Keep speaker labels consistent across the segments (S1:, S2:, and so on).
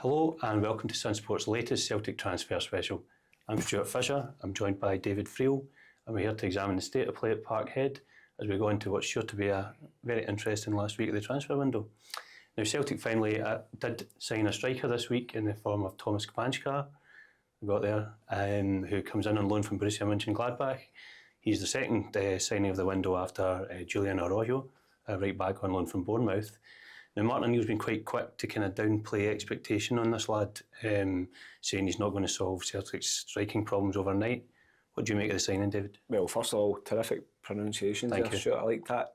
S1: Hello and welcome to SunSport's latest Celtic Transfer Special. I'm Stewart Fisher, I'm joined by David Friel, and we're here to examine the state of play at Parkhead as we go into what's sure to be a very interesting last week of the transfer window. Now, Celtic finally did sign a striker this week in the form of Tomas Cvancara, who comes in on loan from Borussia Mönchengladbach. He's the second signing of the window after Julian Aurele, right back on loan from Bournemouth. Now, Martin O'Neill's been quite quick to kind of downplay expectation on this lad, saying he's not going to solve Celtic's striking problems overnight. What do you make of the signing, David?
S2: Well, first of all, terrific pronunciation there, Stuart. I like that.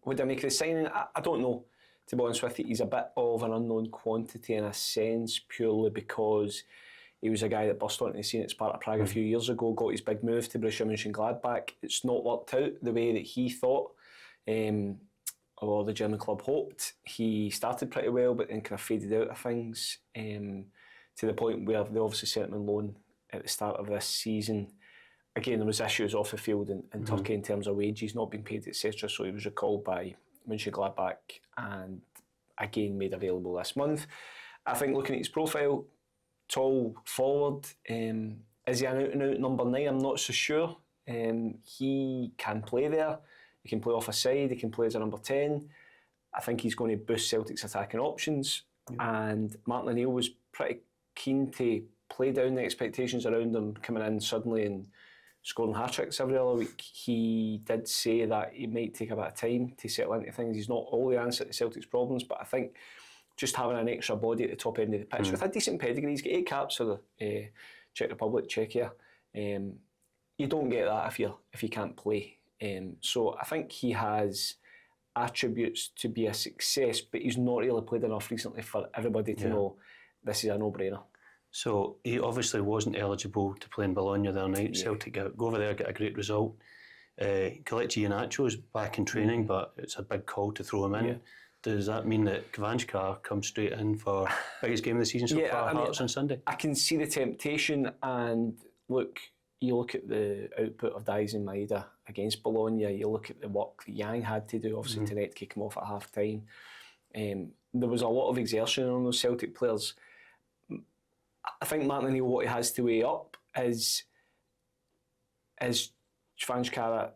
S2: What do I make of the signing? I don't know, to be honest with you. He's a bit of an unknown quantity in a sense, purely because he was a guy that burst onto the scene at Sparta Prague a few years ago, got his big move to Borussia Mönchengladbach. It's not worked out the way that he thought, or the German club hoped. He started pretty well, but then kind of faded out of things, to the point where they obviously sent him on loan at the start of this season. Again, there was issues off the field in Turkey in terms of wages not being paid, etc. So he was recalled by Mönchengladbach and again made available this month. I think looking at his profile, tall forward, is he an out-and-out number 9? I'm not so sure. He can play there. He can play off a side. He can play as a number 10. I think he's going to boost Celtic's attacking options. Yeah. And Martin O'Neill was pretty keen to play down the expectations around him coming in suddenly and scoring hat-tricks every other week. He did say that it might take a bit of time to settle into things. He's not all the answer to Celtic's problems, but I think just having an extra body at the top end of the pitch with a decent pedigree, he's got 8 caps for the Czech Republic, Czechia. You don't get that if you can't play. So I think he has attributes to be a success, but he's not really played enough recently for everybody to know this is a no-brainer.
S1: So he obviously wasn't eligible to play in Bologna the other night. Celtic go over there, get a great result. Kelechi Iheanacho's back in training, but it's a big call to throw him in. Yeah. Does that mean that Cvancara comes straight in for biggest game of the season so far, Hearts on Sunday?
S2: I can see the temptation, and you look at the output of David and Maeda against Bologna, you look at the work that Yang had to do, obviously to net kick him off at half time. There was a lot of exertion on those Celtic players. I think Martin O'Neill, what he has to weigh up is Cvancara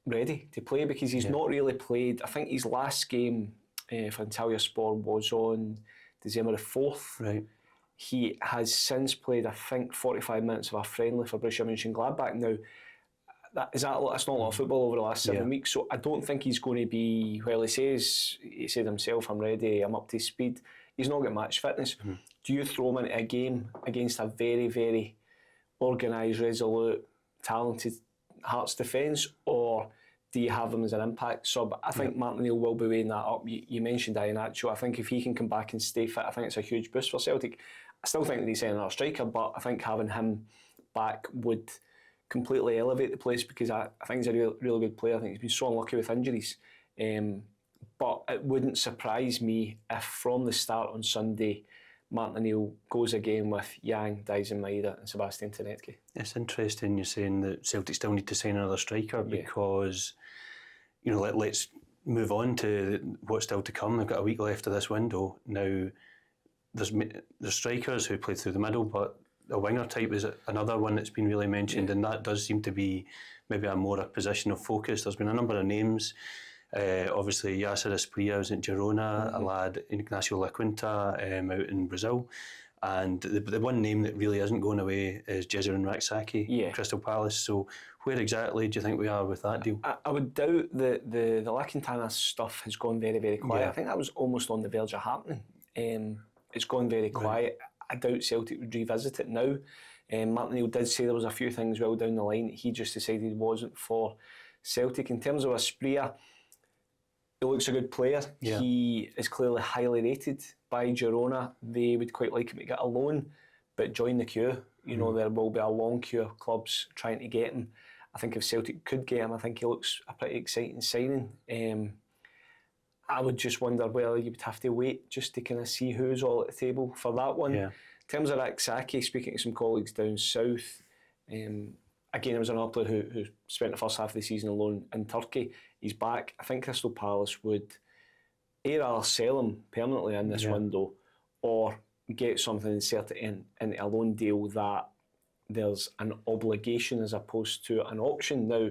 S2: ready to play, because he's not really played. I think his last game for Antalyaspor was on December the 4th.
S1: Right.
S2: He has since played, I think, 45 minutes of a friendly for Borussia Mönchengladbach. Now, that's not a lot of football over the last 7 weeks, so I don't think he's going to be, well, he said himself, I'm ready, I'm up to speed. He's not got match fitness. Do you throw him into a game against a very, very organised, resolute, talented Hearts defence, or do you have him as an impact sub? I think Martin O'Neill will be weighing that up. You mentioned Iheanacho. I think if he can come back and stay fit, I think it's a huge boost for Celtic. I still think that he's another striker, but I think having him back would completely elevate the place, because I think he's a really good player. I think he's been so unlucky with injuries. But it wouldn't surprise me if from the start on Sunday, Martin O'Neill goes again with Yang, David Maeda and Sebastian Tenetke.
S1: It's interesting you're saying that Celtic still need to sign another striker, because let's move on to what's still to come. They've got a week left of this window. Now, there's strikers who play through the middle, but a winger type is another one that's been really mentioned, and that does seem to be maybe a position of focus. There's been a number of names. Obviously, Yasser Asprilla was at Jesurn, a lad, Ignacio La Quinta, out in Brazil. And the one name that really isn't going away is Jesurn Rak-Sakyi, Crystal Palace. So where exactly do you think we are with that deal?
S2: I would doubt that the La Quintana stuff has gone very, very quiet. I think that was almost on the verge of happening. It's gone very quiet. I doubt Celtic would revisit it now. Martin O'Neill did say there was a few things well down the line that he just decided wasn't for Celtic. In terms of Asprilla, he looks a good player. Yeah. He is clearly highly rated by Girona. They would quite like him to get a loan, but join the queue. There will be a long queue of clubs trying to get him. I think if Celtic could get him, I think he looks a pretty exciting signing. I would just wonder whether you would have to wait just to kind of see who's all at the table for that one. Yeah. In terms of Rak-Sakyi, speaking to some colleagues down south, again, it was another player who spent the first half of the season alone in Turkey. He's back. I think Crystal Palace would either sell him permanently in this window, or get something inserted into a loan deal that there's an obligation as opposed to an option. Now,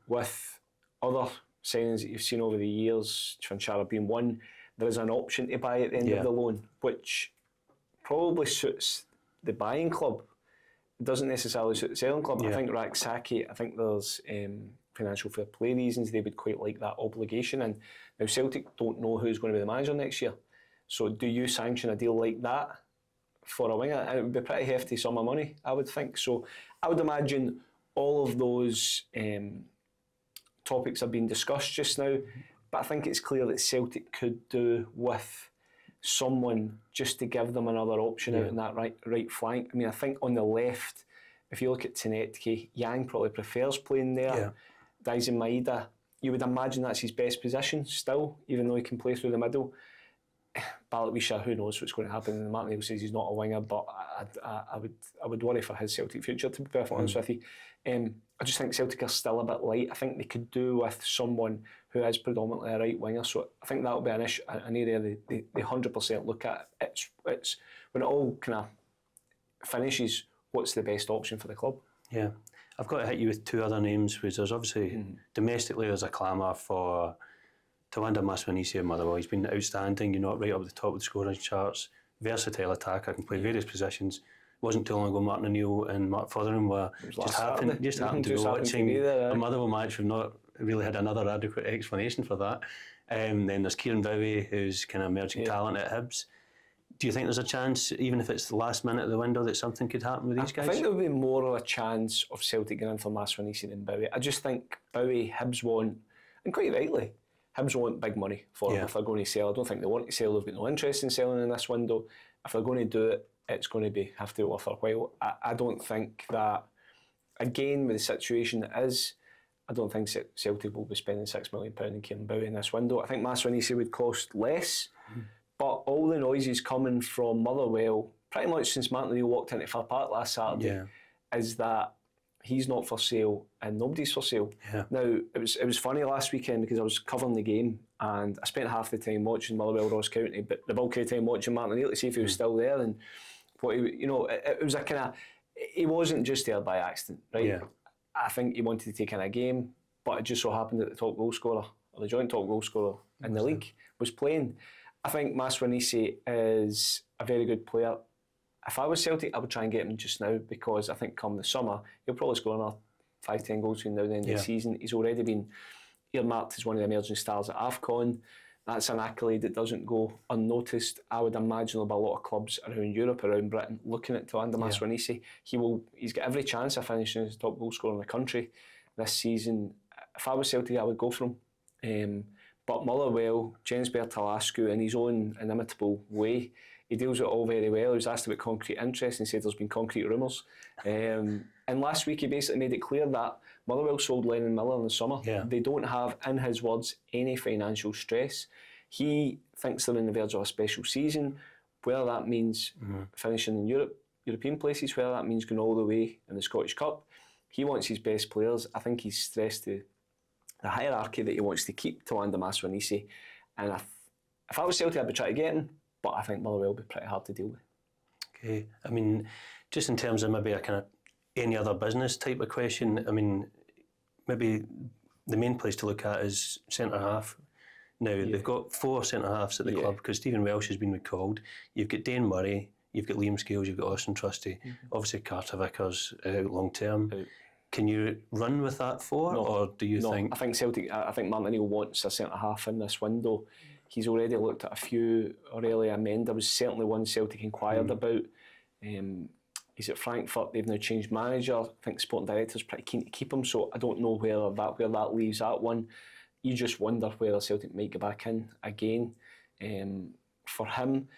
S2: with other signings that you've seen over the years, Cvancara being one, there is an option to buy at the end of the loan, which probably suits the buying club. It doesn't necessarily suit the selling club. I think Rak-Sakyi, I think there's financial fair play reasons they would quite like that obligation. And now Celtic don't know who's going to be the manager next year. So do you sanction a deal like that for a winger? And it would be pretty hefty sum of money, I would think. So I would imagine all of those topics are being discussed just now, but I think it's clear that Celtic could do with someone just to give them another option out in that right flank. I mean, I think on the left, if you look at Tnetke, Yang probably prefers playing there. Daisen Maeda, you would imagine that's his best position still, even though he can play through the middle. Balawisha, who knows what's going to happen? And Martin Neal says he's not a winger, but I would worry for his Celtic future, to be perfectly honest with you. I just think Celtic are still a bit light. I think they could do with someone who is predominantly a right winger. So I think that will be an issue, an area they 100% look at. It's when it all kind of finishes, what's the best option for the club?
S1: Yeah, I've got to hit you with two other names, which there's obviously domestically there's a clamour for Tawanda Maswanisi at Motherwell. He's been outstanding, right up at the top of the scoring charts. Versatile attacker, can play various positions. Wasn't too long ago Martin O'Neill and Mark Fotheringham were just happened to be watching a Motherwell match. We've not really had another adequate explanation for that. Then there's Kieran Bowie, who's kind of emerging talent at Hibs. Do you think there's a chance, even if it's the last minute of the window, that something could happen with these guys?
S2: I think there would be more of a chance of Celtic getting in for Maswanisi than Bowie. I just think Bowie, Hibs want, and quite rightly, Hibs want big money for him if they're going to sell. I don't think they want to sell. They've got no interest in selling in this window. If they're going to do it, it's going to have to be worth a while. I don't think that, again, with the situation that is, I don't think Celtic will be spending £6 million in Kieran Bowie in this window. I think Maswanisi would cost less, but all the noises coming from Motherwell, pretty much since Martin O'Neill walked into Fir Park last Saturday, is that he's not for sale and nobody's for sale. Now, it was funny last weekend because I was covering the game and I spent half the time watching Motherwell Ross County, but the bulk of the time watching Martin O'Neill to see if he was still there and what he, it was a kind of, he wasn't just there by accident, right? I think he wanted to take in a game, but it just so happened that the top goal scorer, or the joint top goal scorer in the league, was playing. I think Maswanisi is a very good player. If I was Celtic, I would try and get him just now because I think come the summer, he'll probably score another 5-10 goals between now and the end of the season. He's already been earmarked as one of the emerging stars at AFCON. That's an accolade that doesn't go unnoticed. I would imagine there'll be a lot of clubs around Europe, around Britain, looking at Tawanda Maswanisi. He's got every chance of finishing as top goal scorer in the country this season. If I was Celtic, I would go for him. But Motherwell, Jens Bertalascu, in his own inimitable way, he deals with it all very well. He was asked about concrete interest and said there's been concrete rumours. And last week he basically made it clear that Motherwell sold Lennon Miller in the summer. They don't have, in his words, any financial stress. He thinks they're on the verge of a special season, whether that means finishing in European places, whether that means going all the way in the Scottish Cup. He wants his best players. I think he's stressed the hierarchy that he wants to keep Tawanda Maswanisi. And if I was Celtic, I'd be trying to get him, but I think Motherwell would be pretty hard to deal with.
S1: Okay, I mean, just in terms of maybe a kind of any other business type of question, I mean, maybe the main place to look at is centre-half. Now, they've got 4 centre-halves at the club because Stephen Welsh has been recalled. You've got Dane Murray, you've got Liam Scales, you've got Austin Trusty, obviously Carter Vickers long-term. Can you run with that 4, or do you think?
S2: I think Celtic. I think Martin O'Neill wants a centre half in this window. He's already looked at a few. Aurele Amenda was certainly one Celtic inquired about. He's at Frankfurt. They've now changed manager. I think the sporting director's pretty keen to keep him. So I don't know where that leaves that one. You just wonder whether Celtic might get back in again. For him,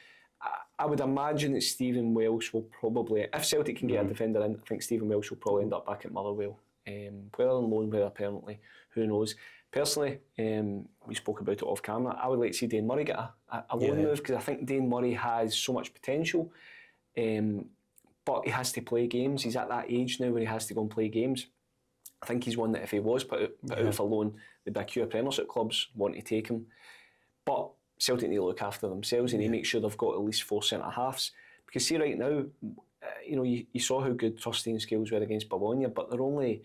S2: I would imagine that Stephen Welsh will probably, if Celtic can get a defender in, I think Stephen Welsh will probably end up back at Motherwell. Whether on loan, whether permanently, who knows. Personally, we spoke about it off camera, I would like to see Dane Murray get a loan move because I think Dane Murray has so much potential, but he has to play games. He's at that age now where he has to go and play games. I think he's one that if he was put out for loan, there'd be a queue of Premiership clubs wanting to take him. But Celtic need to look after themselves and they make sure they've got at least 4 centre-halves. Because see right now, you saw how good Trustene's skills were against Bologna, but they're only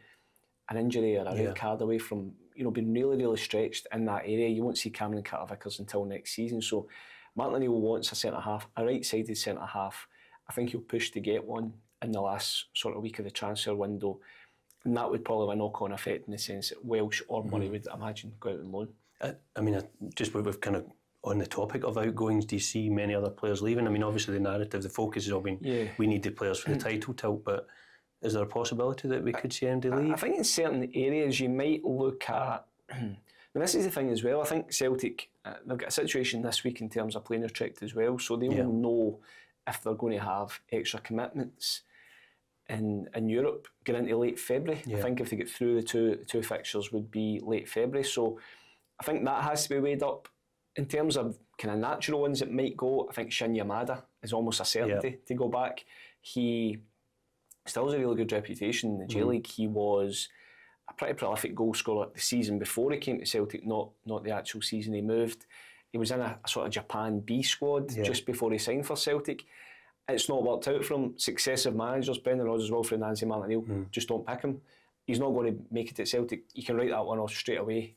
S2: an injury or a red card away from being really, really stretched in that area. You won't see Cameron Carter-Vickers until next season. So Martin O'Neill wants a centre-half, a right-sided centre-half. I think he'll push to get one in the last sort of week of the transfer window. And that would probably have a knock-on effect in the sense that Welsh or Murray would imagine go out on loan.
S1: I mean, just we've kind of on the topic of outgoings, do you see many other players leaving? I mean, obviously the narrative, the focus has all been we need the players for the title tilt, but is there a possibility that we could see MD leave?
S2: I think in certain areas you might look at, and this is the thing as well, I think Celtic, they've got a situation this week in terms of playing restricted as well, so they will know if they're going to have extra commitments in Europe going into late February. I think if they get through the two fixtures would be late February, so I think that has to be weighed up. In terms of kind of natural ones that might go, I think Amenda is almost a certainty to go back. He still has a really good reputation in the J League. He was a pretty prolific goal scorer the season before he came to Celtic, not the actual season he moved. He was in a sort of Japan B squad just before he signed for Celtic. It's not worked out for him. Successive managers, Brendan Rodgers, Wilfred Nancy, Martin O'Neill, just don't pick him. He's not going to make it at Celtic. You can write that one off straight away.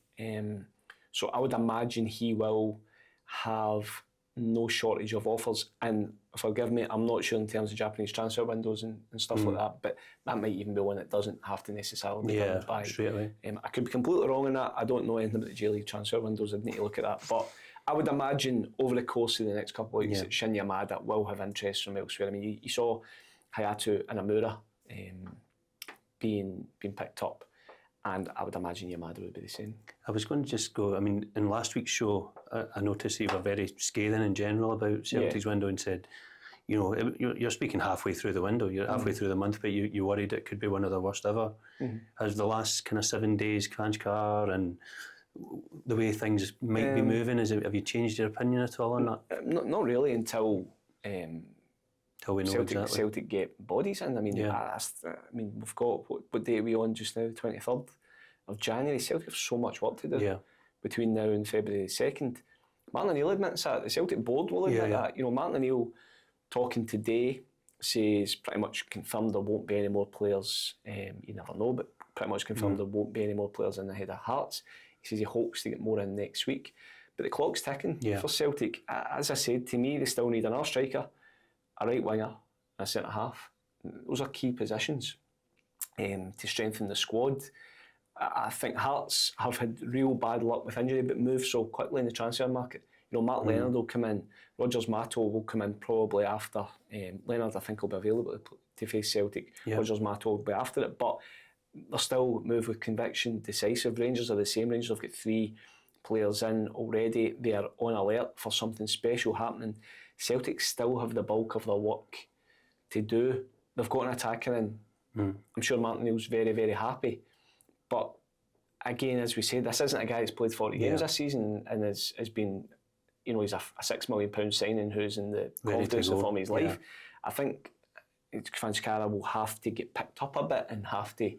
S2: So I would imagine he will have no shortage of offers. And forgive me, I'm not sure in terms of Japanese transfer windows and stuff like that, but that might even be one that doesn't have to necessarily be done by.
S1: Straight away.
S2: I could be completely wrong on that. I don't know anything about the J League transfer windows. I'd need to look at that. But I would imagine over the course of the next couple of weeks that Shinya Amada will have interest from elsewhere. I mean, you saw Hayatu and Amura being picked up. And I would imagine Yamada would be the same.
S1: I was going to just go, I mean, in last week's show, I noticed you were very scathing in general about Celtic's window and said, you're speaking halfway through the window, you're halfway through the month, but you worried it could be one of the worst ever. Has the last kind of 7 days, Cvancara and the way things might be moving, have you changed your opinion at all on that?
S2: Not really until
S1: we know
S2: Celtic get bodies in. I mean, we've got what date are we on just now? 23rd of January. Celtic have so much work to do between now and February 2nd. Martin O'Neill admits that. The Celtic board will admit that. Martin O'Neill talking today says pretty much confirmed there won't be any more players. You never know, but pretty much confirmed there won't be any more players in the head of Hearts. He says he hopes to get more in next week. But the clock's ticking for Celtic. As I said, to me, they still need another striker, a right winger, and a centre half. Those are key positions to strengthen the squad. I think Hearts have had real bad luck with injury, but move so quickly in the transfer market. Mark Leonard will come in. Rogers Mato will come in probably after. Leonard, I think, will be available to face Celtic. Rogers Mato will be after it, but they'll still move with conviction, decisive. Rangers are the same. Rangers have got 3 players in already. They are on alert for something special happening. Celtic still have the bulk of their work to do. They've got an attacker in. I'm sure Martin O'Neill's very, very happy. But again, as we said, this isn't a guy that's played 40 games this season and has been, he's a £6 million signing who's in the confidence of his life. I think Cvancara will have to get picked up a bit and have to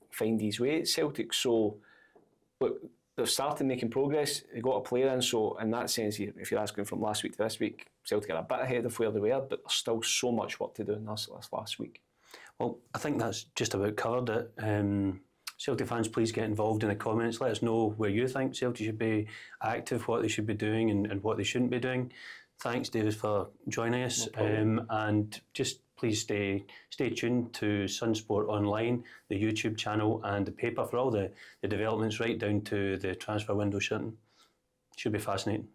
S2: find his way at Celtic. So, look, they've started making progress. They got a player in, so in that sense, if you're asking from last week to this week, Celtic are a bit ahead of where they were, but there's still so much work to do in this last week.
S1: Well, I think that's just about covered it. Celtic fans, please get involved in the comments. Let us know where you think Celtic should be active, what they should be doing and what they shouldn't be doing. Thanks, David, for joining us. And just please stay tuned to SunSport Online, the YouTube channel and the paper for all the developments right down to the transfer window shutting. Should be fascinating.